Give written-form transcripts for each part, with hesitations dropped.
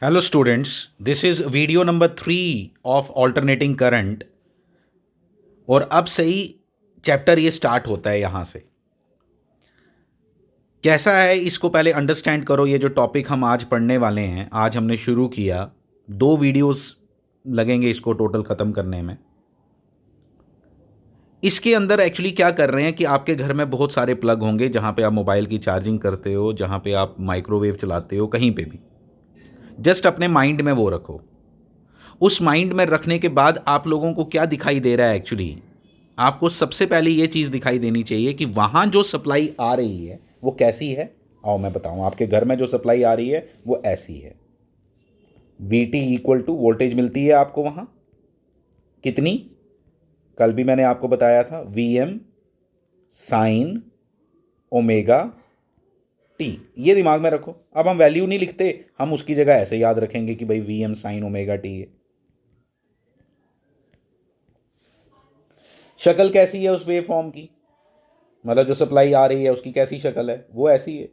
Hello students, this is video number 3 of alternating current। और अब से ही चैप्टर ये स्टार्ट होता है यहाँ से। कैसा है इसको पहले अंडरस्टैंड करो। ये जो टॉपिक हम आज पढ़ने वाले हैं, आज हमने शुरू किया, 2 वीडियोस लगेंगे इसको टोटल ख़त्म करने में। इसके अंदर एक्चुअली क्या कर रहे हैं कि आपके घर में बहुत सारे प्लग होंगे जहाँ पे आप मोबाइल की चार्जिंग करते हो, जहाँ पे आप माइक्रोवेव चलाते हो, कहीं पे भी। जस्ट अपने माइंड में वो रखो। उस माइंड में रखने के बाद आप लोगों को क्या दिखाई दे रहा है एक्चुअली, आपको सबसे पहले ये चीज़ दिखाई देनी चाहिए कि वहाँ जो सप्लाई आ रही है वो कैसी है। आओ मैं बताऊँ, आपके घर में जो सप्लाई आ रही है वो ऐसी है। VT इक्वल टू वोल्टेज मिलती है आपको वहाँ कितनी, कल भी मैंने आपको बताया था, VM साइन ओमेगा T। ये दिमाग में रखो। अब हम वैल्यू नहीं लिखते, हम उसकी जगह ऐसे याद रखेंगे कि भाई VM साइन ओमेगा T है। शक्ल कैसी है उस वेव फॉर्म की, मतलब जो सप्लाई आ रही है उसकी कैसी शक्ल है, वो ऐसी है।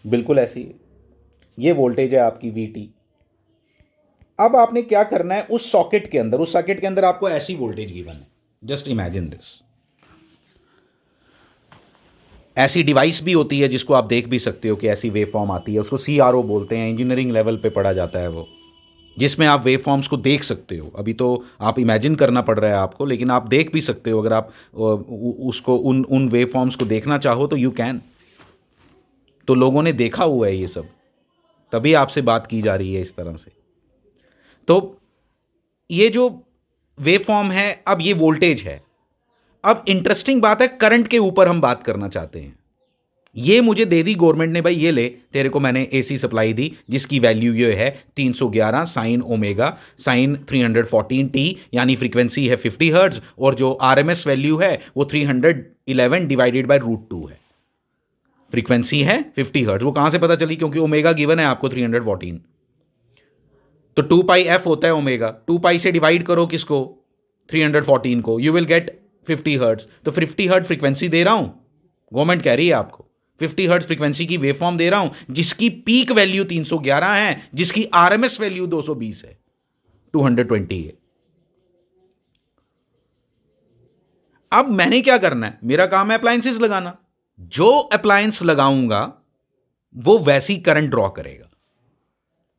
बिल्कुल ऐसी है। ये वोल्टेज है आपकी VT। अब आपने क्या करना है, उस सॉकेट के अंदर, उस सॉकेट के अंदर आपको ऐसी वोल्टेज गिवन है। Just imagine this. ऐसी डिवाइस भी होती है जिसको आप देख भी सकते हो कि ऐसी वेव फॉर्म आती है, उसको CRO बोलते हैं, इंजीनियरिंग लेवल पे पढ़ा जाता है वो, जिसमें आप वेव फॉर्म्स को देख सकते हो। अभी तो आप इमेजिन करना पड़ रहा है आपको, लेकिन आप देख भी सकते हो। अगर आप उसको उन उन वेव फॉर्म्स को देखना चाहो तो यू कैन। तो लोगों ने देखा हुआ है ये सब, तभी आपसे बात की जा रही है इस तरह से। तो ये जो वेव फॉर्म है, अब ये वोल्टेज है। अब इंटरेस्टिंग बात है, करंट के ऊपर हम बात करना चाहते हैं। ये मुझे दे दी गवर्नमेंट ने, भाई ये ले, तेरे को मैंने AC सप्लाई दी जिसकी वैल्यू ये है 311 साइन ओमेगा साइन 314T, यानी फ्रीक्वेंसी है 50 हर्ट्ज, और जो RMS वैल्यू है वो 311 डिवाइडेड बाय √2 है। फ्रीक्वेंसी है 50 हर्ट्ज। वो कहां से पता चली, क्योंकि ओमेगा गिवन है आपको 314, तो 2πf होता है ओमेगा। 2π से डिवाइड करो किसको, 314 को, यू विल गेट 50 हर्ट्ज। तो 50 हर्ट्ज फ्रीक्वेंसी दे रहा हूं, गवर्नमेंट कह रही है आपको 50 हर्ट्ज फ्रीक्वेंसी की वेवफॉर्म दे रहा हूं, जिसकी पीक वैल्यू 311 है, जिसकी RMS वैल्यू 220 है, 220 है। अब मैंने क्या करना है, मेरा काम है अप्लायंसेस लगाना। जो अप्लायंस लगाऊंगा वो वैसी करंट ड्रॉ करेगा,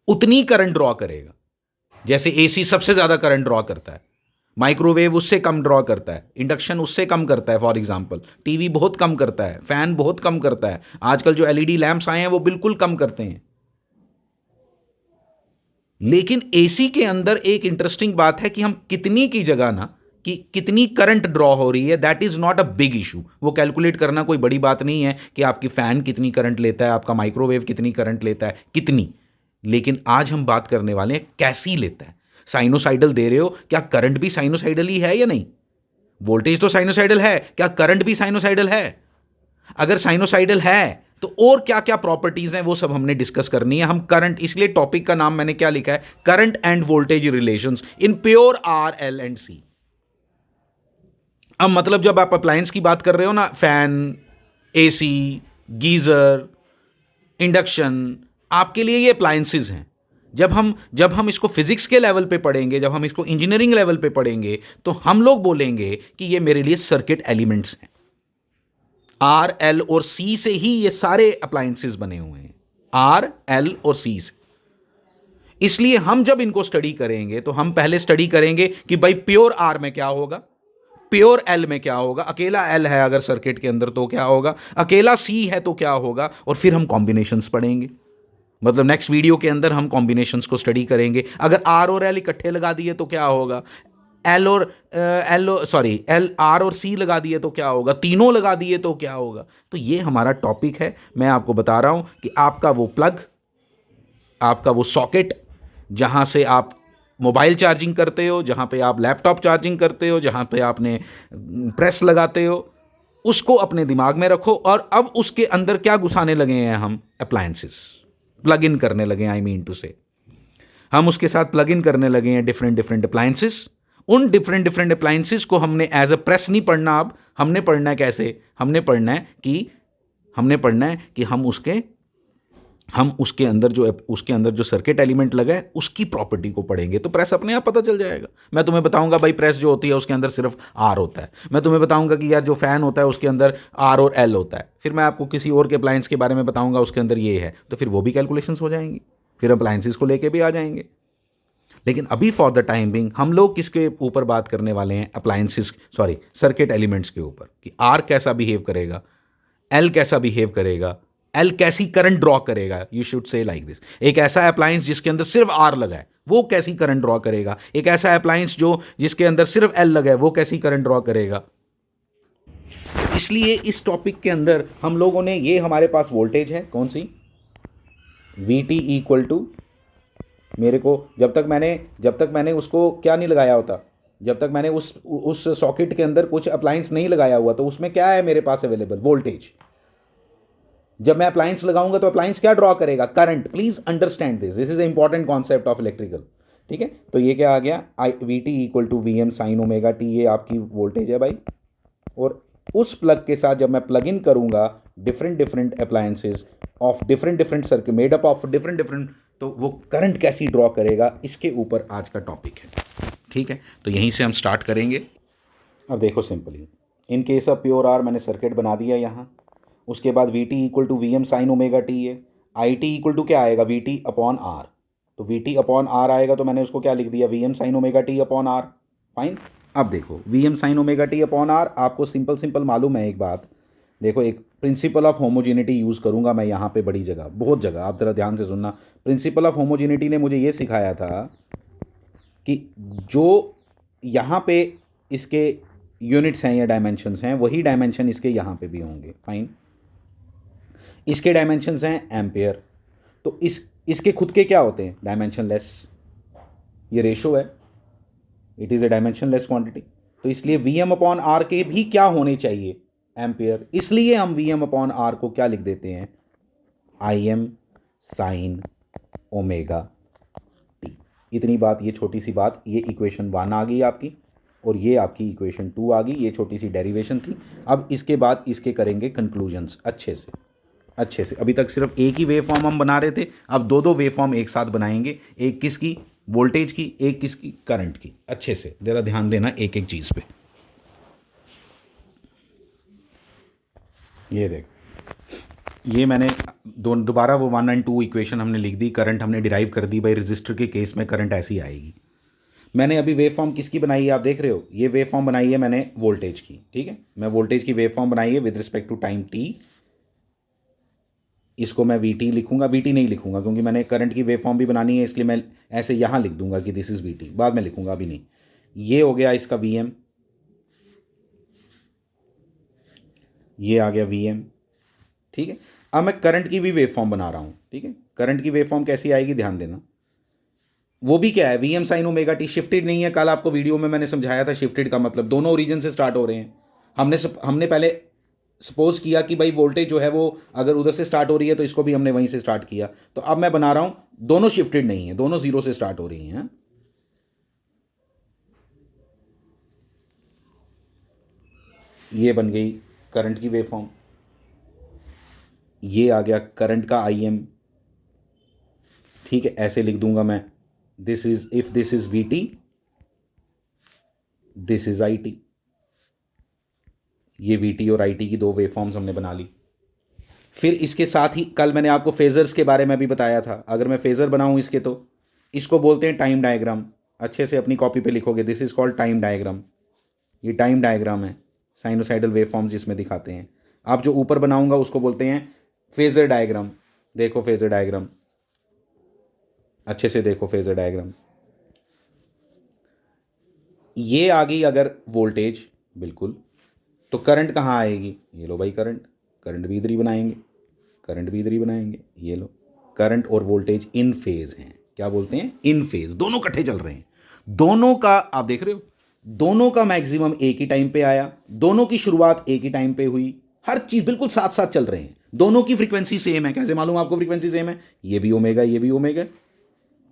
उतनी करंट ड्रॉ करेगा। जैसे AC सबसे ज्यादा करंट ड्रॉ करता है, माइक्रोवेव उससे कम ड्रॉ करता है, इंडक्शन उससे कम करता है, फॉर एग्जांपल TV बहुत कम करता है, फैन बहुत कम करता है, आजकल जो LED लैंप्स आए हैं वो बिल्कुल कम करते हैं। लेकिन AC के अंदर एक इंटरेस्टिंग बात है कि हम कितनी की जगह ना, कि कितनी करंट ड्रॉ हो रही है, that is not a big issue. वो कैलकुलेट करना कोई बड़ी बात नहीं है कि आपकी फैन कितनी करंट लेता है, आपका माइक्रोवेव कितनी करंट लेता है, कितनी। लेकिन आज हम बात करने वाले हैं कैसी लेता है। साइनोसाइडल दे रहे हो, क्या करंट भी साइनोसाइडल ही है या नहीं? वोल्टेज तो साइनोसाइडल है, क्या करंट भी साइनोसाइडल है? अगर साइनोसाइडल है तो और क्या क्या प्रॉपर्टीज हैं वो सब हमने डिस्कस करनी है। हम करंट, इसलिए टॉपिक का नाम मैंने क्या लिखा है, current end voltage relations in pure RL&C। अब मतलब जब आप अप्लायंस की बात कर रहे हो ना, फैन, AC, गीजर, इंडक्शन, आपके लिए ये अप्लायंसेज हैं। जब हम इसको फिजिक्स के लेवल पे पढ़ेंगे, जब हम इसको इंजीनियरिंग लेवल पे पढ़ेंगे, तो हम लोग बोलेंगे कि ये मेरे लिए सर्किट एलिमेंट्स हैं। RL और C से ही ये सारे अप्लायंसेस बने हुए हैं, RL और C से। इसलिए हम जब इनको स्टडी करेंगे तो हम पहले स्टडी करेंगे कि भाई प्योर R में क्या होगा, प्योर L में क्या होगा, अकेला L है अगर सर्किट के अंदर तो क्या होगा, अकेला C है तो क्या होगा, और फिर हम कॉम्बिनेशंस पढ़ेंगे। मतलब नेक्स्ट वीडियो के अंदर हम कॉम्बिनेशंस को स्टडी करेंगे। अगर R और L इकट्ठे लगा दिए तो क्या होगा, L R और C लगा दिए तो क्या होगा, तीनों लगा दिए तो क्या होगा। तो ये हमारा टॉपिक है। मैं आपको बता रहा हूं कि आपका वो प्लग, आपका वो सॉकेट जहां से आप मोबाइल चार्जिंग करते हो, जहां पे आप लैपटॉप चार्जिंग करते हो, जहां पे आपने प्रेस लगाते हो, उसको अपने दिमाग में रखो। और अब उसके अंदर क्या घुसाने लगे हैं हम, अप्लायंसेस प्लग इन करने लगे हैं। आई मीन टू से हम उसके साथ प्लग इन करने लगे हैं डिफरेंट डिफरेंट अप्लायंसेस। उन डिफरेंट डिफरेंट अप्लायंसेस को हमने एज अ प्रेस नहीं पढ़ना, अब हमने पढ़ना है कैसे, हमने पढ़ना है कि हमने पढ़ना है कि हम उसके अंदर जो सर्किट एलिमेंट लगा है उसकी प्रॉपर्टी को पढ़ेंगे, तो प्रेस अपने आप पता चल जाएगा। मैं तुम्हें बताऊंगा भाई प्रेस जो होती है उसके अंदर सिर्फ आर होता है, मैं तुम्हें बताऊंगा कि यार जो फैन होता है उसके अंदर आर और एल होता है, फिर मैं आपको किसी और के अप्लायंस के बारे में बताऊंगा उसके अंदर ये है, तो फिर वो भी कैलकुलेशंस हो जाएंगी, फिर अप्लायंसेस को लेके भी आ जाएंगे। लेकिन अभी फॉर द टाइम बिंग हम लोग किसके ऊपर बात करने वाले हैं, सर्किट एलिमेंट्स के ऊपर, कि आर कैसा बिहेव करेगा, एल कैसा बिहेव करेगा, एल कैसी करंट ड्रॉ करेगा, you should say like this. एक ऐसा अप्लायंस जिसके अंदर सिर्फ आर लगा है वो कैसी करंट ड्रॉ करेगा, एक ऐसा अप्लायंस जिसके अंदर सिर्फ एल लगा है वो कैसी करंट ड्रॉ करेगा। इसलिए इस टॉपिक के अंदर हम लोगों ने, ये हमारे पास वोल्टेज है कौन सी, वी टी इक्वल टू, मेरे को जब तक मैंने उसको क्या नहीं लगाया होता, जब तक मैंने उस सॉकेट के अंदर कुछ अप्लायंस नहीं लगाया हुआ, तो उसमें क्या है मेरे पास अवेलेबल, वोल्टेज। जब मैं अप्लायंस लगाऊंगा तो अप्लायंस क्या ड्रॉ करेगा, current. Please understand this is a important concept of electrical. ठीक है, तो ये क्या आ गया, V T equal to V M sine omega T, ये आपकी वोल्टेज है भाई। और उस प्लग के साथ जब मैं प्लग इन करूंगा different appliances of different circuit made up of different, तो वो करंट कैसी ड्रॉ करेगा, इसके ऊपर आज का टॉपिक है। ठीक है, तो यहीं से हम स्टार्ट करेंगे। अब देखो simply, in case of pure R मैंने सर्किट बना दिया यहाँ, उसके बाद V T equal to V M sine omega T है, आई टी इक्वल टू क्या आएगा, वी टी अपॉन आर, तो वी टी अपॉन आर आएगा, तो मैंने उसको क्या लिख दिया, V M sine omega T upon R. Fine. अब देखो V M sine omega T upon R, आपको सिंपल मालूम है एक बात, देखो एक प्रिंसिपल ऑफ होमोजेनिटी यूज़ करूंगा मैं यहाँ पे बड़ी जगह, बहुत जगह, आप ज़रा ध्यान से सुनना। प्रिंसिपल ऑफ होमोजेनिटी ने मुझे ये सिखाया था कि जो यहाँ पे इसके यूनिट्स हैं या डायमेंशंस हैं, वही डायमेंशन इसके यहाँ पे भी होंगे। फाइन। इसके डायमेंशंस हैं एम्पेयर, तो इसके खुद के क्या होते हैं, डायमेंशनलेस। ये रेशो है, it is a dimensionless quantity, तो इसलिए वी एम अपॉन आर के भी क्या होने चाहिए, एम्पेयर। इसलिए हम वी एम अपॉन आर को क्या लिख देते हैं, I am sine omega T. इतनी बात, ये छोटी सी बात, ये इक्वेशन 1 आ गई आपकी, और ये आपकी इक्वेशन 2 आ गई, ये छोटी सी डेरिवेशन थी। अब इसके बाद इसके करेंगे कंक्लूजन्स अच्छे से। अभी तक सिर्फ एक ही वेव फॉर्म हम बना रहे थे, अब दो वेव फॉर्म एक साथ बनाएंगे, एक किसकी, वोल्टेज की, एक किसकी, करंट की। अच्छे से जरा ध्यान देना एक एक चीज़ पे। ये देख, ये मैंने दोबारा वो 1 और 2 इक्वेशन हमने लिख दी, करंट हमने डिराइव कर दी भाई, रजिस्टर के केस में करंट ऐसी आएगी। मैंने अभी वेव फॉर्म किसकी बनाई है, आप देख रहे हो, ये वेव फॉर्म बनाई है मैंने वोल्टेज की। ठीक है, मैं वोल्टेज की वेव फॉर्म बनाई है with respect to time T. इसको मैं वी टी लिखूंगा, वी टी नहीं लिखूंगा क्योंकि मैंने करंट की वेव फॉर्म भी बनानी है, इसलिए मैं ऐसे यहाँ लिख दूंगा कि दिस इज़ वी टी, बाद में लिखूंगा, अभी नहीं। ये हो गया इसका वी एम, ये आ गया वी एम। ठीक है, अब मैं करंट की भी वेव फॉर्म बना रहा हूँ। ठीक है, करंट की वेव फॉर्म कैसी आएगी ध्यान देना, वो भी क्या है, V M sine omega T. Shifted नहीं है, कल आपको वीडियो में मैंने समझाया था, शिफ्टेड का मतलब दोनों ओरिजिन से स्टार्ट हो रहे हैं। हमने पहले सपोज किया कि भाई वोल्टेज जो है वो अगर उधर से स्टार्ट हो रही है तो इसको भी हमने वहीं से स्टार्ट किया, तो अब मैं बना रहा हूं दोनों शिफ्टेड नहीं है, दोनों 0 से स्टार्ट हो रही हैं। ये बन गई करंट की वेव फॉर्म, ये आ गया करंट का आई एम। ठीक है, ऐसे लिख दूंगा मैं, this is, if this is we T, this is I T. ये वी टी और आई टी की दो वेव फॉर्म्स हमने बना ली। फिर इसके साथ ही कल मैंने आपको फेजर्स के बारे में भी बताया था, अगर मैं फेजर बनाऊं इसके तो इसको बोलते हैं टाइम डायग्राम। अच्छे से अपनी कॉपी पे लिखोगे, this is called time diagram. ये टाइम डायग्राम है, साइनोसाइडल वेव फॉर्म्स जिसमें दिखाते हैं। आप जो ऊपर बनाऊंगा उसको बोलते हैं फेजर डायग्राम। देखो फेजर डायग्राम, अच्छे से देखो फेजर डायग्राम। ये आ गई अगर वोल्टेज, बिल्कुल, तो करंट कहाँ आएगी, ये लो भाई करंट भी इधर ही बनाएंगे, करंट भी इधर ही बनाएंगे। ये लो, करंट और वोल्टेज इन फेज हैं, क्या बोलते हैं, इन फेज, दोनों इकट्ठे चल रहे हैं। दोनों का आप देख रहे हो, दोनों का मैक्सिमम एक ही टाइम पे आया, दोनों की शुरुआत एक ही टाइम पे हुई, हर चीज बिल्कुल साथ साथ चल रहे हैं, दोनों की फ्रीक्वेंसी सेम है। कैसे मालूम आपको फ्रीक्वेंसी सेम है, ये भी ओमेगा, ये भी ओमेगा।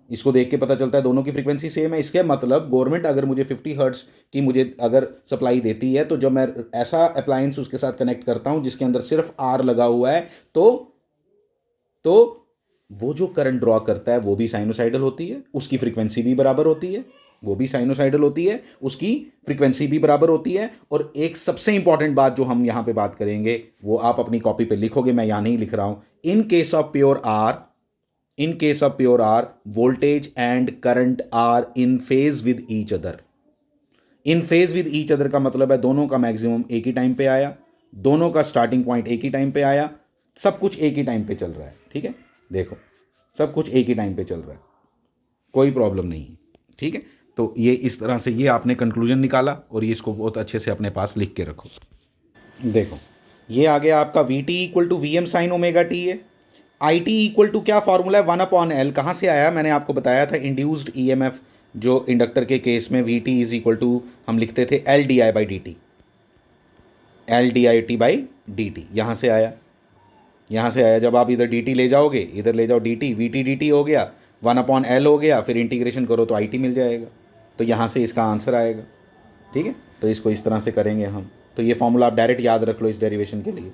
इसको देख के पता चलता है दोनों की फ्रीक्वेंसी सेम है। इसके मतलब गवर्नमेंट अगर मुझे 50 हर्ट्स की मुझे अगर सप्लाई देती है, तो जब मैं ऐसा अप्लायंस उसके साथ कनेक्ट करता हूँ जिसके अंदर सिर्फ आर लगा हुआ है, तो वो जो करंट ड्रॉ करता है वो भी साइनोसाइडल होती है, उसकी फ्रीक्वेंसी भी बराबर होती है, वो भी साइनोसाइडल होती है, उसकी फ्रीक्वेंसी भी बराबर होती है। और एक सबसे इंपॉर्टेंट बात जो हम यहाँ पे बात करेंगे वो आप अपनी कॉपी पे लिखोगे, मैं यहाँ नहीं लिख रहा हूँ। In case of pure R, voltage and current are in phase with each other. In phase with each other का मतलब है दोनों का मैक्सिमम एक ही टाइम पे आया, दोनों का स्टार्टिंग पॉइंट एक ही टाइम पे आया, सब कुछ एक ही टाइम पे चल रहा है। ठीक है, देखो सब कुछ एक ही टाइम पे चल रहा है, कोई प्रॉब्लम नहीं है। ठीक है, तो ये इस तरह से ये आपने कंक्लूजन निकाला और ये इसको बहुत अच्छे से अपने पास लिख के रखो। देखो ये आ गया आपका V T equal to V M sine omega T है। आई टी इक्वल टू क्या फॉर्मूला है, 1/L। कहाँ से आया, मैंने आपको बताया था इंड्यूस्ड ई एम एफ जो इंडक्टर के केस में V T is equal to हम लिखते थे L D I by D T, L D I T by D T. यहाँ से आया, यहाँ से आया। जब आप इधर डी टी ले जाओगे, इधर ले जाओ D T, we T D T हो गया, 1/L हो गया, फिर इंटीग्रेशन करो तो आई टी मिल जाएगा। तो यहाँ से इसका आंसर आएगा। ठीक है, तो इसको इस तरह से करेंगे हम। तो ये फॉर्मूला आप डायरेक्ट याद रख लो इस डेरिवेशन के लिए।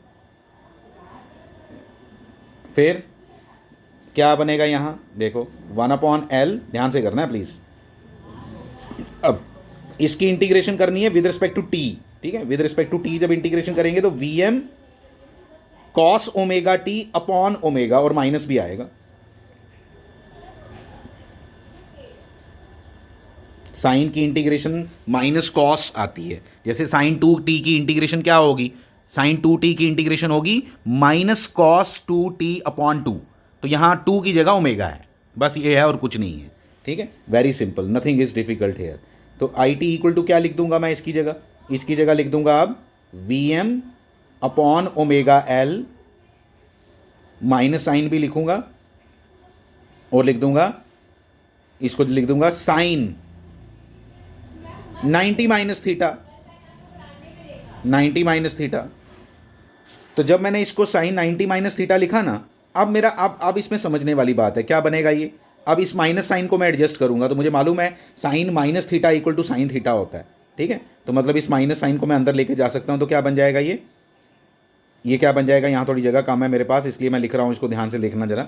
फिर क्या बनेगा यहाँ, देखो 1/L, ध्यान से करना है प्लीज़। अब इसकी इंटीग्रेशन करनी है विद रिस्पेक्ट टू टी। ठीक है, विद रिस्पेक्ट टू टी जब इंटीग्रेशन करेंगे तो V M cos omega T upon omega, और माइनस भी आएगा। साइन की इंटीग्रेशन माइनस कॉस आती है। जैसे साइन 2t की इंटीग्रेशन क्या होगी, साइन 2t की इंटीग्रेशन होगी माइनस कॉस 2t अपॉन 2। तो यहाँ 2 की जगह ओमेगा है, बस ये है और कुछ नहीं है। ठीक है, very simple, nothing is difficult here. तो आई टी इक्वल टू क्या लिख दूंगा मैं इसकी जगह, इसकी जगह लिख दूंगा अब V M upon omega L, minus sine भी लिखूंगा और लिख दूंगा, इसको लिख दूंगा sine 90 minus theta, 90 minus theta. तो जब मैंने इसको साइन 90 माइनस थीटा लिखा ना, अब मेरा अब इसमें समझने वाली बात है, क्या बनेगा ये। अब इस माइनस साइन को मैं एडजस्ट करूंगा तो मुझे मालूम है sine minus theta equal to sine theta होता है। ठीक है, तो मतलब इस माइनस साइन को मैं अंदर लेके जा सकता हूं। तो क्या बन जाएगा ये क्या बन जाएगा, यहां थोड़ी जगह कम है मेरे पास इसलिए मैं लिख रहा हूं, इसको ध्यान से लिखना जरा।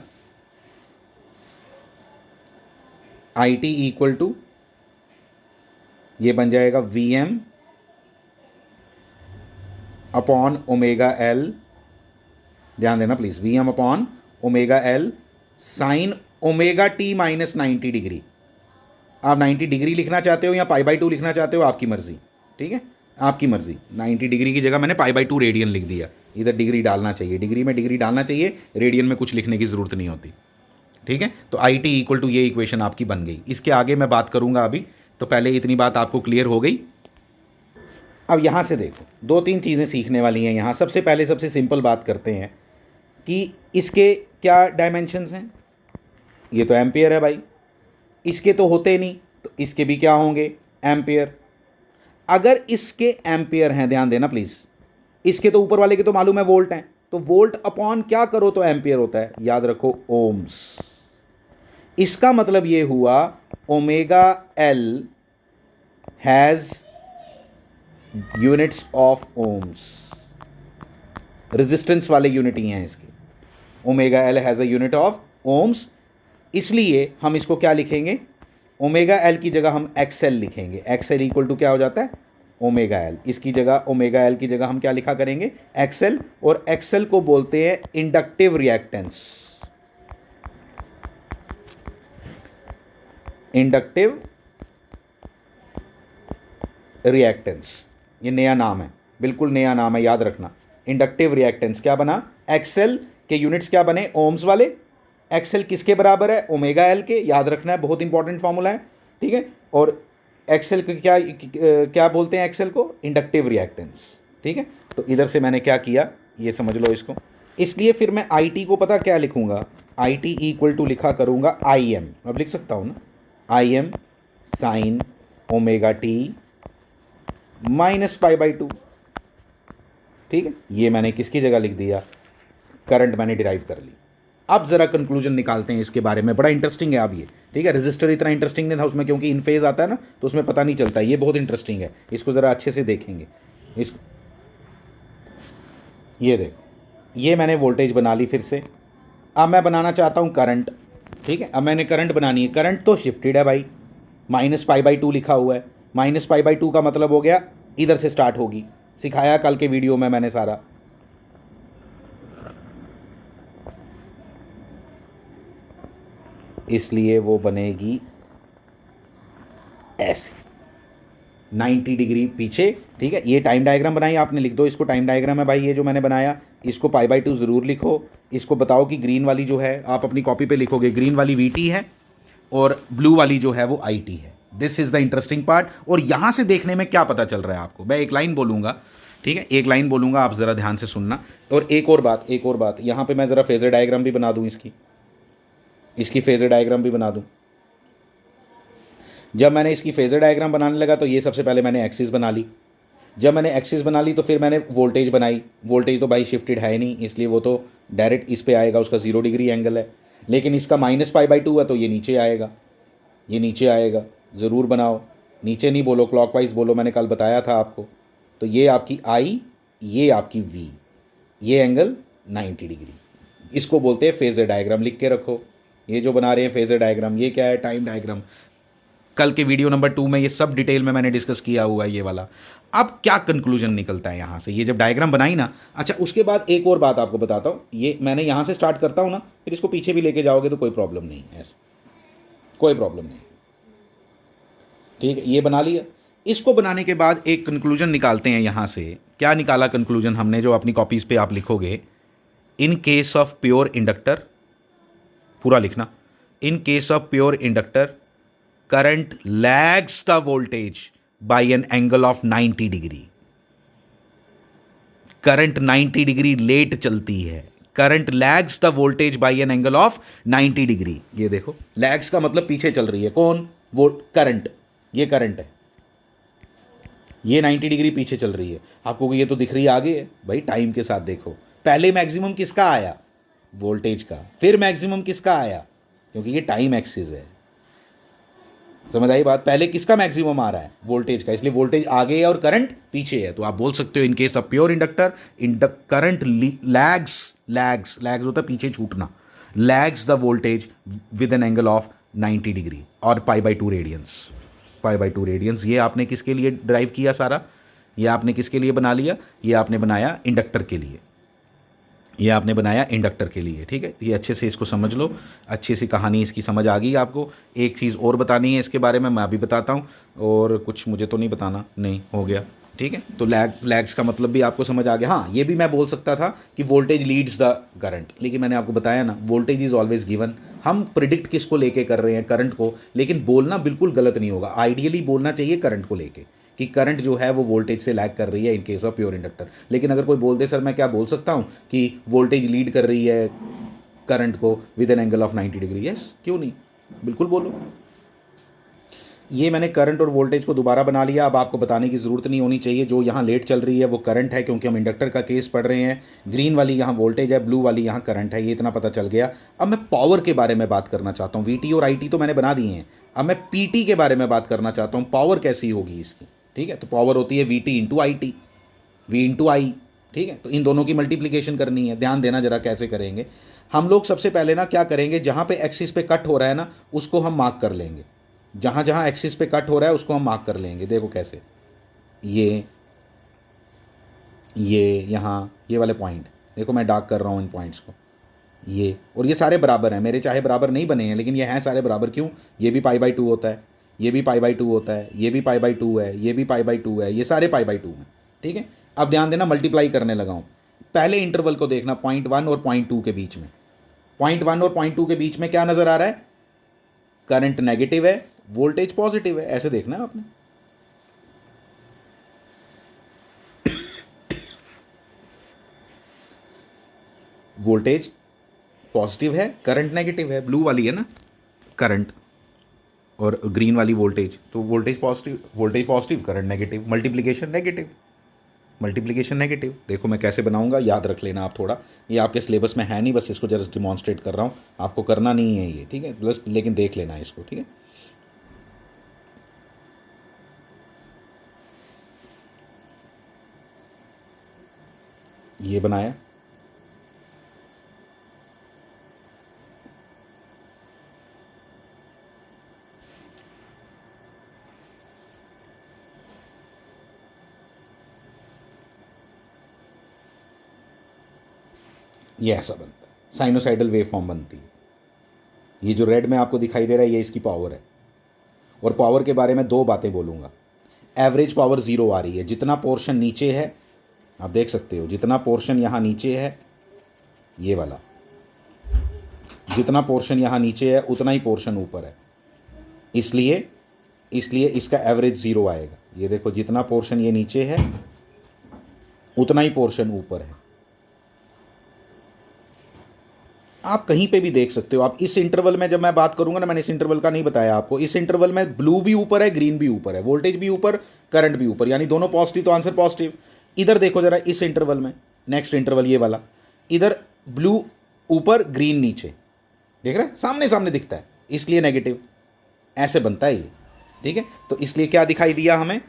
आई टी इक्वल टू ये बन जाएगा V M upon omega L, ध्यान देना please, V M upon omega L sine omega T minus 90 degree. आप 90 डिग्री लिखना चाहते हो या π/2 लिखना चाहते हो, आपकी मर्जी। ठीक है, आपकी मर्जी। 90 डिग्री की जगह मैंने π/2 रेडियन लिख दिया, इधर डिग्री डालना चाहिए, डिग्री में डिग्री डालना चाहिए, रेडियन में कुछ लिखने की ज़रूरत नहीं होती। ठीक है, तो आई टी इक्वल टू ये इक्वेशन आपकी बन गई। इसके आगे मैं बात करूंगा अभी, तो पहले इतनी बात आपको क्लियर हो गई। अब यहाँ से देखो 2-3 चीज़ें सीखने वाली हैं यहाँ। सबसे पहले सबसे सिंपल बात करते हैं कि इसके क्या डायमेंशंस हैं। ये तो एम्पियर है भाई, इसके तो होते नहीं, तो इसके भी क्या होंगे, एम्पियर। अगर इसके एम्पियर हैं, ध्यान देना प्लीज़, इसके तो ऊपर वाले के तो मालूम है वोल्ट हैं, तो वोल्ट अपॉन क्या करो तो एम्पियर होता है, याद रखो ओम्स। इसका मतलब ये हुआ omega L has units of ohms, resistance वाले यूनिट ही हैं इसके। Omega L has a unit of ohms, इसलिए हम इसको क्या लिखेंगे, ओमेगा एल की जगह हम एक्सएल लिखेंगे। एक्सएल इक्वल टू क्या हो जाता है, ओमेगा एल। इसकी जगह ओमेगा एल की जगह हम क्या लिखा करेंगे, एक्सएल। और एक्सएल को बोलते हैं इंडक्टिव रिएक्टेंस, इंडक्टिव रिएक्टेंस। ये नया नाम है, बिल्कुल नया नाम है, याद रखना। इंडक्टिव रिएक्टेंस क्या बना, एक्सएल के यूनिट्स क्या बने, ओम्स वाले। एक्सएल किसके बराबर है, ओमेगा एल के, याद रखना है, बहुत इंपॉर्टेंट फॉर्मूला है। ठीक है, और एक्सएल को क्या बोलते हैं, एक्सएल को इंडक्टिव रिएक्टेंस। ठीक है, तो इधर से मैंने क्या किया ये समझ लो इसको। इसलिए फिर मैं आई टी को पता क्या लिखूंगा, आई टी इक्वल टू लिखा करूंगा आई एम, अब लिख सकता हूँ ना, I M sine omega T minus π/2। ठीक है, ये मैंने किसकी जगह लिख दिया, करंट मैंने डिराइव कर ली। अब ज़रा कंक्लूजन निकालते हैं इसके बारे में, बड़ा इंटरेस्टिंग है अब ये, ठीक है। रजिस्टर इतना इंटरेस्टिंग नहीं था उसमें, क्योंकि इन फेज़ आता है ना तो उसमें पता नहीं चलता, ये बहुत इंटरेस्टिंग है, इसको ज़रा अच्छे से देखेंगे। इस ये देखो, ये मैंने वोल्टेज बना ली फिर से। अब मैं बनाना चाहता हूँ करंट, ठीक है। अब मैंने करंट बनानी है, करंट तो शिफ्टेड है भाई, -π/2 लिखा हुआ है। -π/2 का मतलब हो गया इधर से स्टार्ट होगी, सिखाया कल के वीडियो में मैंने सारा। इसलिए वो बनेगी ऐसे 90 डिग्री पीछे, ठीक है। ये टाइम डायग्राम बनाई आपने, लिख दो इसको, टाइम डायग्राम है भाई ये जो मैंने बनाया, इसको π/2 ज़रूर लिखो। इसको बताओ कि ग्रीन वाली जो है आप अपनी कॉपी पे लिखोगे, ग्रीन वाली VT है और ब्लू वाली जो है वो IT है। This is the interesting part. और यहाँ से देखने में क्या पता चल रहा है आपको, मैं एक लाइन बोलूँगा, ठीक है, एक लाइन बोलूँगा, आप ज़रा ध्यान से सुनना। और एक और बात यहाँ पे मैं ज़रा फेज़र डायग्राम भी बना दूँ, इसकी फेज़र डायग्राम भी बना दूँ। जब मैंने इसकी फेज़र डायग्राम बनाने लगा तो ये सबसे पहले मैंने एक्सिस बना ली। जब मैंने एक्सिस बना ली तो फिर मैंने वोल्टेज बनाई। वोल्टेज तो भाई शिफ्टेड है नहीं, इसलिए वो तो डायरेक्ट इस पे आएगा, उसका 0 डिग्री एंगल है। लेकिन इसका -π/2 है तो ये नीचे आएगा, ये नीचे आएगा। ज़रूर बनाओ, नीचे नहीं बोलो, क्लॉकवाइज बोलो, मैंने कल बताया था आपको। तो ये आपकी I, ये आपकी V, ये एंगल 90 डिग्री, इसको बोलते हैं फेज़र डायग्राम। लिख के रखो, ये जो बना रहे हैं फेज़र डायग्राम, ये क्या है, टाइम डायग्राम। कल के वीडियो नंबर 2 में ये सब डिटेल में मैंने डिस्कस किया हुआ है ये वाला। अब क्या कंक्लूजन निकलता है यहाँ से, ये जब डायग्राम बनाई ना, अच्छा उसके बाद एक और बात आपको बताता हूँ। ये मैंने यहाँ से स्टार्ट करता हूँ ना, फिर इसको पीछे भी लेके जाओगे तो कोई प्रॉब्लम नहीं है, ऐसे कोई प्रॉब्लम नहीं, ठीक है। ये बना लिया। इसको बनाने के बाद एक कंक्लूजन निकालते हैं यहाँ से। क्या निकाला कंक्लूजन हमने, जो अपनी कॉपीज़ पे आप लिखोगे, in case of pure inductor, पूरा लिखना, in case of pure inductor current lags the voltage by an angle of 90 degree. Current 90 degree late चलती है, current lags the voltage by an angle of 90 degree. ये देखो, lags का मतलब पीछे चल रही है, कौन, वो करंट, ये करंट है, ये 90 डिग्री पीछे चल रही है। आपको ये तो दिख रही है आगे है भाई, टाइम के साथ देखो, पहले मैक्सिमम किसका आया, वोल्टेज का, फिर मैक्सिमम किसका आया, क्योंकि ये टाइम एक्सिस है, समझ आई बात। पहले किसका मैक्सिमम आ रहा है, वोल्टेज का, इसलिए वोल्टेज आगे है और करंट पीछे है। तो आप बोल सकते हो in case of pure inductor, current lags होता है पीछे छूटना, lags the voltage with an angle of 90 degree और π/2 रेडियंस। ये आपने किसके लिए ड्राइव किया सारा, ये आपने किसके लिए बना लिया, ये आपने बनाया इंडक्टर के लिए, ये आपने बनाया इंडक्टर के लिए, ठीक है। ये अच्छे से इसको समझ लो, अच्छी सी कहानी इसकी समझ आ गई आपको। एक चीज़ और बतानी है इसके बारे में, मैं अभी बताता हूँ, और कुछ मुझे तो नहीं बताना, नहीं हो गया, ठीक है। तो लैग्स का मतलब भी आपको समझ आ गया। हाँ, ये भी मैं बोल सकता था कि वोल्टेज लीड्स द करंट, लेकिन मैंने आपको बताया ना, वोल्टेज इज़ ऑलवेज गिवन। हम प्रिडिक्ट किसको लेके कर रहे हैं, करंट को, लेकिन बोलना बिल्कुल गलत नहीं होगा, आइडियली बोलना चाहिए करंट को लेके, कि करंट जो है वो वोल्टेज से लैग कर रही है in case of pure inductor. लेकिन अगर कोई बोल दे सर मैं क्या बोल सकता हूँ कि वोल्टेज लीड कर रही है करंट को with an angle of 90 degree, yes, क्यों नहीं, बिल्कुल बोलो। ये मैंने करंट और वोल्टेज को दोबारा बना लिया। अब आपको बताने की ज़रूरत नहीं होनी चाहिए, जो यहाँ लेट चल रही है वो करंट है, क्योंकि हम इंडक्टर का केस पढ़ रहे हैं। ग्रीन वाली यहाँ वोल्टेज है, ब्लू वाली यहाँ करंट है, ये इतना पता चल गया। अब मैं पावर के बारे में बात करना चाहता हूँ। VT और IT तो मैंने बना दिए हैं, अब मैं PT के बारे में बात करना चाहता हूँ, पावर कैसी होगी इसकी, ठीक है। तो पावर होती है VT into IT, V into I, ठीक है। तो इन दोनों की मल्टीप्लिकेशन करनी है, ध्यान देना जरा कैसे करेंगे हम लोग। सबसे पहले ना क्या करेंगे, जहाँ पे एक्सिस पे कट हो रहा है ना उसको हम मार्क कर लेंगे, जहाँ जहाँ एक्सिस पे कट हो रहा है उसको हम मार्क कर लेंगे। देखो कैसे, ये यहाँ ये वाले पॉइंट देखो, मैं डार्क कर रहा हूँ इन पॉइंट्स को, ये और ये सारे बराबर हैं मेरे, चाहे बराबर नहीं बने हैं लेकिन ये हैं सारे बराबर। क्यों, ये भी π/2 होता है, ये भी π/2 होता है, ये भी π/2 है, ये भी π/2 है, ये सारे π/2 हैं, ठीक है। अब ध्यान देना, मल्टीप्लाई करने लगा हूँ। पहले इंटरवल को देखना, 0.1 और 0.2 के बीच में, 0.1 और 0.2 के बीच में क्या नज़र आ रहा है, करंट नेगेटिव है, वोल्टेज पॉजिटिव है, ऐसे देखना है आपने। वोल्टेज पॉजिटिव है, करंट नेगेटिव है, ब्लू वाली है ना करंट और ग्रीन वाली वोल्टेज, तो voltage positive current negative, multiplication negative, multiplication negative. देखो मैं कैसे बनाऊंगा, याद रख लेना आप थोड़ा, ये आपके सिलेबस में है नहीं, बस इसको जस्ट डिमॉन्स्ट्रेट कर रहा हूँ, आपको करना नहीं है ये, ठीक है, बस लेकिन देख लेना है इसको, ठीक है। ये बनाया, ये ऐसा बनता है, साइनोसाइडल वेव फॉर्म बनती है। ये जो रेड में आपको दिखाई दे रहा है ये इसकी पावर है। और पावर के बारे में दो बातें बोलूँगा। एवरेज पावर ज़ीरो आ रही है, जितना पोर्शन नीचे है आप देख सकते हो, जितना पोर्शन यहाँ नीचे है ये वाला, जितना पोर्शन यहाँ नीचे है उतना ही पोर्शन ऊपर है, इसलिए इसलिए इसका एवरेज ज़ीरो आएगा। ये देखो जितना पोर्शन ये नीचे है उतना ही पोर्शन ऊपर है। आप कहीं पे भी देख सकते हो। आप इस इंटरवल में जब मैं बात करूंगा ना, मैंने इस इंटरवल का नहीं बताया आपको, इस इंटरवल में ब्लू भी ऊपर है, ग्रीन भी ऊपर है, वोल्टेज भी ऊपर, करंट भी ऊपर, यानी दोनों पॉजिटिव, तो आंसर पॉजिटिव। इधर देखो जरा इस इंटरवल में, नेक्स्ट इंटरवल ये वाला, इधर ब्लू ऊपर ग्रीन नीचे, देख रहे हैं सामने सामने दिखता है, इसलिए नेगेटिव। ऐसे बनता है ये, ठीक है। तो इसलिए क्या दिखाई दिया हमें,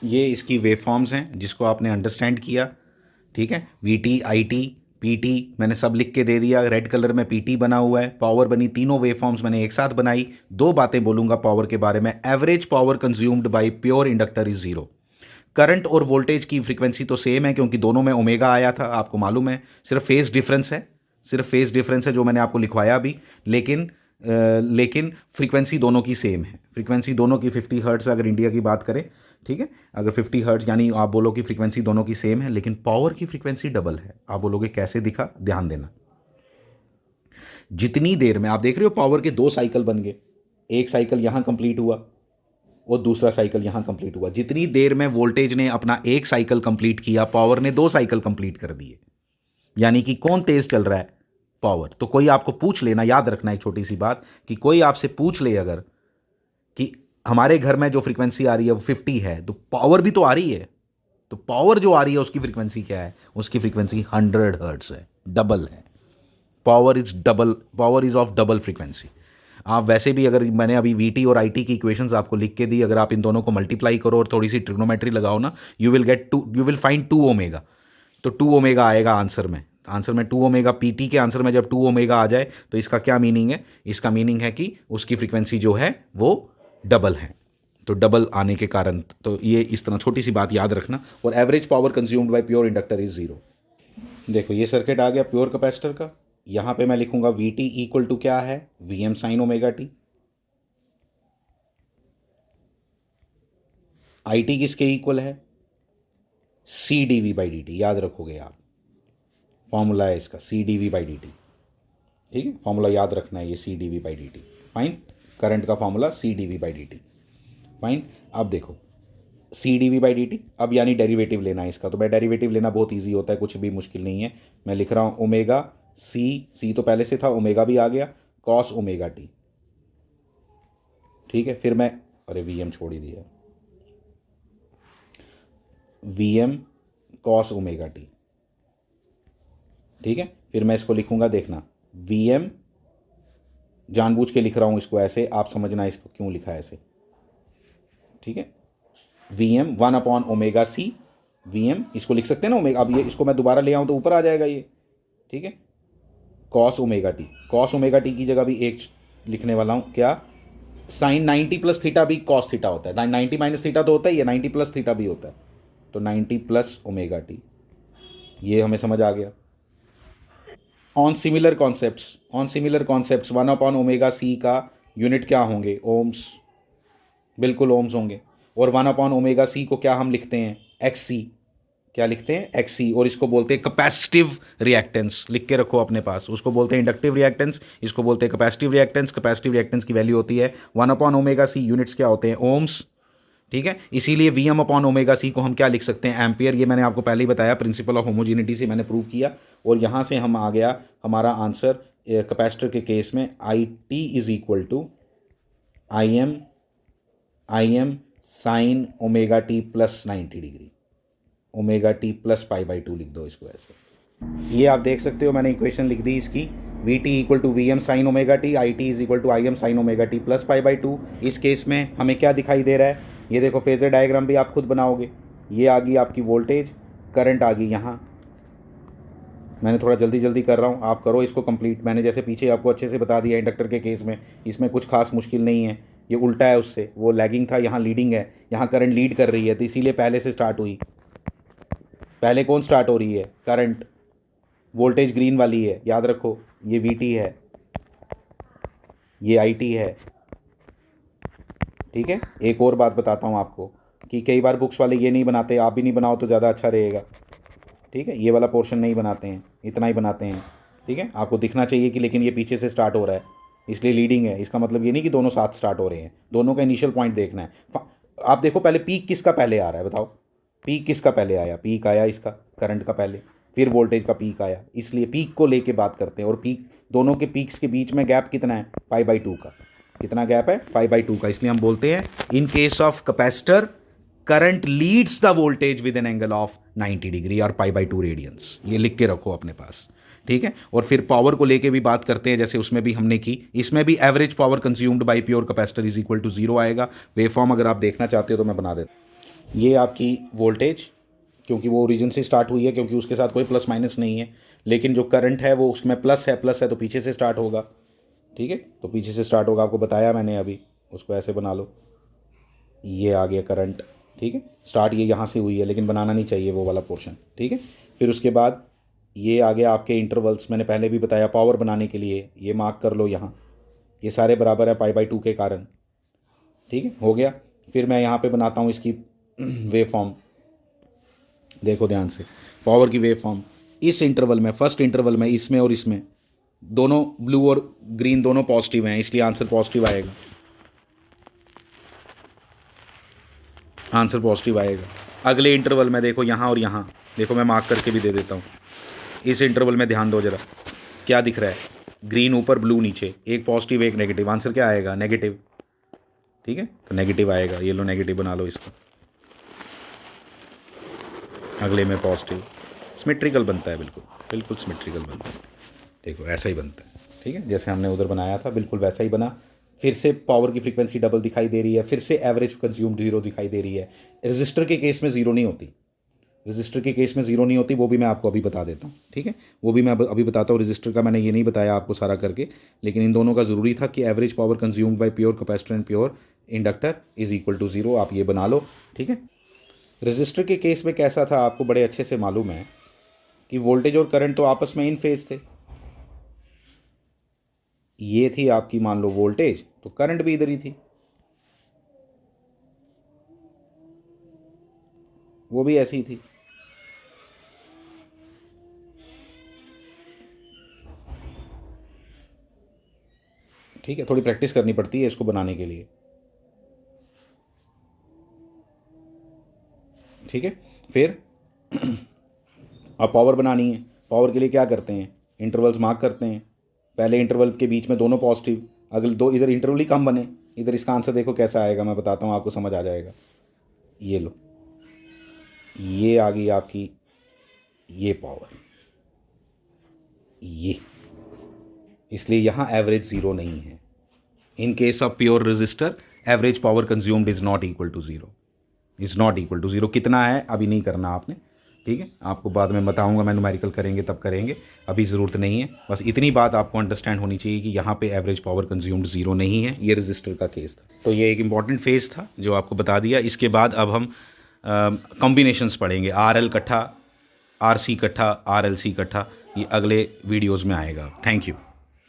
ये इसकी वेव फॉर्म्स हैं जिसको आपने अंडरस्टैंड किया, ठीक है। We T, I T, P T मैंने सब लिख के दे दिया, रेड कलर में पी टी बना हुआ है, पावर बनी, तीनों वेव फॉर्म्स मैंने एक साथ बनाई। दो बातें बोलूंगा पावर के बारे में। Average power consumed by pure inductor is zero. Current और वोल्टेज की फ्रीक्वेंसी तो सेम है क्योंकि दोनों में ओमेगा आया था, आपको मालूम है, सिर्फ फेज डिफरेंस है, सिर्फ फेज डिफरेंस है जो मैंने आपको लिखवाया अभी। लेकिन फ्रीक्वेंसी दोनों की सेम है, फ्रीक्वेंसी दोनों की 50 हर्ट्ज अगर इंडिया की बात करें, ठीक है। अगर 50 हर्ट्ज यानी आप बोलो कि फ्रीक्वेंसी दोनों की सेम है, लेकिन पावर की फ्रीक्वेंसी डबल है। आप बोलोगे कैसे दिखा, ध्यान देना। जितनी देर में आप देख रहे हो पावर के दो साइकिल बन गए, एक साइकिल यहां कंप्लीट हुआ और दूसरा साइकिल यहां कंप्लीट हुआ। जितनी देर में वोल्टेज ने अपना एक साइकिल कंप्लीट किया, पावर ने दो साइकिल कंप्लीट कर दिए। यानी कि कौन तेज चल रहा है, पावर। तो कोई आपको पूछ लेना, याद रखना एक छोटी सी बात, कि कोई आपसे पूछ ले अगर कि हमारे घर में जो फ्रीक्वेंसी आ रही है वो 50 है, तो पावर भी तो आ रही है, तो पावर जो आ रही है उसकी फ्रीक्वेंसी क्या है, उसकी फ्रीक्वेंसी 100 हर्ट्ज है, डबल है। Power is double, power is of double frequency. आप वैसे भी, अगर मैंने अभी वीटी और आईटी की इक्वेशंस आपको लिख के दी, अगर आप इन दोनों को मल्टीप्लाई करो और थोड़ी सी ट्रिग्नोमेट्री लगाओ ना, you will get to, you will find 2 omega. तो 2 ओमेगा आएगा आंसर में, आंसर में 2 ओमेगा। पीटी के आंसर में जब 2 ओमेगा आ जाए तो इसका क्या मीनिंग है, इसका मीनिंग है कि उसकी फ्रीक्वेंसी जो है वो डबल है। तो डबल आने के कारण, तो ये इस तरह छोटी सी बात याद रखना। और average power consumed by pure inductor is zero. देखो ये सर्किट आ गया प्योर कैपेसिटर का। यहां पे मैं लिखूंगा वी टी इक्वल टू क्या है, V M sine omega T. I t किसके इक्वल है, c d v by D t. याद रखोगे आप, फॉर्मूला है इसका c d v by D t, ठीक है। फॉर्मूला याद रखना है ये c d v by D t, fine. Current का formula c d v by D t, fine. अब देखो c d v by D t, अब यानी डेरिवेटिव लेना है इसका। तो मैं डेरिवेटिव लेना बहुत ईजी होता है, कुछ भी मुश्किल नहीं है। मैं लिख रहा हूँ ओमेगा सी तो पहले से था, ओमेगा भी आ गया, कॉस ओमेगा टी, ठीक है। फिर मैं, अरे वी एम छोड़ ही दिया, V M cos omega T, ठीक है। फिर मैं इसको लिखूंगा, देखना, वी एम, जानबूझ के लिख रहा हूँ इसको ऐसे, आप समझना इसको क्यों लिखा है ऐसे, ठीक है। वी एम 1/ओमेगा सी, वी एम इसको लिख सकते हैं ना ओमेगा। अब ये इसको मैं दोबारा ले आऊँ तो ऊपर आ जाएगा ये, ठीक है। Cos omega T, cos omega T की जगह भी एक लिखने वाला हूँ, क्या, साइन 90 प्लस थीटा भी कॉस थीटा होता है, 90 माइनस थीटा तो होता ही है, 90 प्लस थीटा भी होता है, तो 90 प्लस ओमेगा टी। ये हमें समझ आ गया। ऑन सिमिलर कॉन्सेप्ट्स 1/ओमेगा सी का यूनिट क्या होंगे, ओम्स, बिल्कुल ओम्स होंगे। और 1/ओमेगा सी को क्या हम लिखते हैं, एक्स सी, क्या लिखते हैं, एक्स सी। और इसको बोलते हैं कैपेसिटिव रिएक्टेंस, लिख के रखो अपने पास। उसको बोलते हैं इंडक्टिव रिएक्टेंस, इसको बोलते हैं कैपेसिटिव रिएक्टेंस। कैपेसिटिव रिएक्टेंस की वैल्यू होती है 1/ओमेगा सी, यूनिट्स क्या होते हैं, ओम्स, ठीक है। इसीलिए V M upon omega C को हम क्या लिख सकते हैं, एम्पियर। ये मैंने आपको पहले ही बताया, प्रिंसिपल ऑफ होमोजीनिटी से मैंने प्रूव किया। और यहाँ से हम आ गया हमारा आंसर कैपेसिटर के केस में, I T is equal to I M sine omega T plus 90 degree. Omega T plus pi by two लिख दो इसको ऐसे। ये आप देख सकते हो मैंने इक्वेशन लिख दी इसकी, V T equal to V M sine omega T, I T is equal to I M sine omega T plus pi by two. इस केस में हमें क्या दिखाई दे रहा है, ये देखो फेजर डायग्राम भी आप खुद बनाओगे। ये आ गई आपकी वोल्टेज, करंट आ गई यहाँ। मैंने थोड़ा जल्दी जल्दी कर रहा हूँ, आप करो इसको कंप्लीट। मैंने जैसे पीछे आपको अच्छे से बता दिया इंडक्टर के केस में, इसमें कुछ खास मुश्किल नहीं है। ये उल्टा है उससे, वो लैगिंग था, यहाँ लीडिंग है, यहाँ करंट लीड कर रही है, तो इसीलिए पहले से स्टार्ट हुई। पहले कौन स्टार्ट हो रही है, करंट। वोल्टेज ग्रीन वाली है, याद रखो, ये वी टी है, ये आई टी है। ठीक है, एक और बात बताता हूँ आपको कि कई बार बुक्स वाले ये नहीं बनाते, आप भी नहीं बनाओ तो ज़्यादा अच्छा रहेगा। ठीक है, ये वाला पोर्शन नहीं बनाते हैं, इतना ही बनाते हैं। ठीक है, आपको दिखना चाहिए कि लेकिन ये पीछे से स्टार्ट हो रहा है, इसलिए लीडिंग है। इसका मतलब ये नहीं कि दोनों साथ स्टार्ट हो रहे हैं, दोनों का इनिशियल पॉइंट देखना है। आप देखो पहले पीक किसका पहले आ रहा है, बताओ पीक किसका पहले आया। पीक आया इसका, करंट का पहले, फिर वोल्टेज का पीक आया, इसलिए पीक को लेके बात करते हैं। और पीक, दोनों के पीक्स के बीच में गैप कितना है, पाई बाई टू का। कितना गैप है, पाई बाई टू का। इसलिए हम बोलते हैं इन case of capacitor current leads the voltage with an angle of 90 degree और पाई बाई टू रेडियंस। ये लिख के रखो अपने पास। ठीक है, और फिर पावर को लेके भी बात करते हैं, जैसे उसमें भी हमने की। इसमें भी average power consumed by pure capacitor is equal to zero आएगा। वेव फॉर्म अगर आप देखना चाहते हो तो मैं बना देता हूँ। ये आपकी वोल्टेज, क्योंकि वो ओरिजिन से स्टार्ट हुई है, क्योंकि उसके साथ कोई प्लस माइनस नहीं है। लेकिन जो करंट है वो उसमें प्लस है तो पीछे से स्टार्ट होगा। ठीक है, तो पीछे से स्टार्ट होगा, आपको बताया मैंने अभी, उसको ऐसे बना लो। ये आ गया करंट। ठीक है, स्टार्ट ये यहाँ से हुई है, लेकिन बनाना नहीं चाहिए वो वाला पोर्शन। ठीक है, फिर उसके बाद ये आ गया आपके इंटरवल्स। मैंने पहले भी बताया पावर बनाने के लिए, ये मार्क कर लो यहाँ, ये सारे बराबर हैं पाई बाई टू के कारण। ठीक है, हो गया। फिर मैं यहाँ पे बनाता हूँ इसकी वेव फॉर्म, देखो ध्यान से, पावर की वेव फॉर्म। इस इंटरवल में, फर्स्ट इंटरवल में, इसमें और इसमें, दोनों ब्लू और ग्रीन दोनों पॉजिटिव हैं, इसलिए आंसर पॉजिटिव आएगा। आंसर पॉजिटिव आएगा। अगले इंटरवल में देखो, यहाँ और यहाँ देखो, मैं मार्क करके भी दे देता हूँ। इस इंटरवल में ध्यान दो जरा, क्या दिख रहा है, ग्रीन ऊपर ब्लू नीचे, एक पॉजिटिव एक नेगेटिव। आंसर क्या आएगा, नेगेटिव। ठीक है, तो नेगेटिव आएगा, ये लो नेगेटिव बना लो इसको। अगले में पॉजिटिव, सिमेट्रिकल बनता है, बिल्कुल बिल्कुल सिमेट्रिकल बनता है। देखो ऐसा ही बनता है। ठीक है, जैसे हमने उधर बनाया था बिल्कुल वैसा ही बना। फिर से पावर की फ्रीक्वेंसी डबल दिखाई दे रही है, फिर से एवरेज कंज्यूम्ड जीरो दिखाई दे रही है। रजिस्टर के केस में ज़ीरो नहीं होती, रजिस्टर के केस में ज़ीरो नहीं होती, वो भी मैं आपको अभी बता देता हूँ। ठीक है, वो भी मैं अभी बताता हूँ। रजिस्टर का मैंने ये नहीं बताया आपको सारा करके, लेकिन इन दोनों का ज़रूरी था कि average power consumed by pure capacitor and pure inductor is equal to zero. आप ये बना लो। ठीक है, रजिस्टर के केस में कैसा था आपको बड़े अच्छे से मालूम है कि वोल्टेज और करंट तो आपस में इन फेज थे। ये थी आपकी मान लो वोल्टेज, तो करंट भी इधर ही थी, वो भी ऐसी ही थी। ठीक है, थोड़ी प्रैक्टिस करनी पड़ती है इसको बनाने के लिए। ठीक है, फिर अब पावर बनानी है। पावर के लिए क्या करते हैं, इंटरवल्स मार्क करते हैं। पहले इंटरवल के बीच में दोनों पॉजिटिव, अगले दो इधर इंटरवल ही कम बने। इधर इसका आंसर देखो कैसा आएगा, मैं बताता हूँ, आपको समझ आ जाएगा। ये लो, ये आ गई आपकी ये पावर, ये, इसलिए यहाँ एवरेज ज़ीरो नहीं है। In case of pure resistor average power consumed is not equal to zero, is not equal to zero. कितना है अभी नहीं करना आपने। ठीक है, आपको बाद में बताऊंगा, मैं न्यूमेरिकल करेंगे तब करेंगे, अभी ज़रूरत नहीं है। बस इतनी बात आपको अंडरस्टैंड होनी चाहिए कि यहाँ पे एवरेज पावर कंज्यूम्ड ज़ीरो नहीं है। ये रजिस्टर का केस था, तो ये एक इंपॉर्टेंट फेज़ था जो आपको बता दिया। इसके बाद अब हम कॉम्बिनेशंस पढ़ेंगे, आर एल कट्ठा, आर सी कट्ठा, आर एल सी कट्ठा, ये अगले वीडियोज़ में आएगा। Thank you.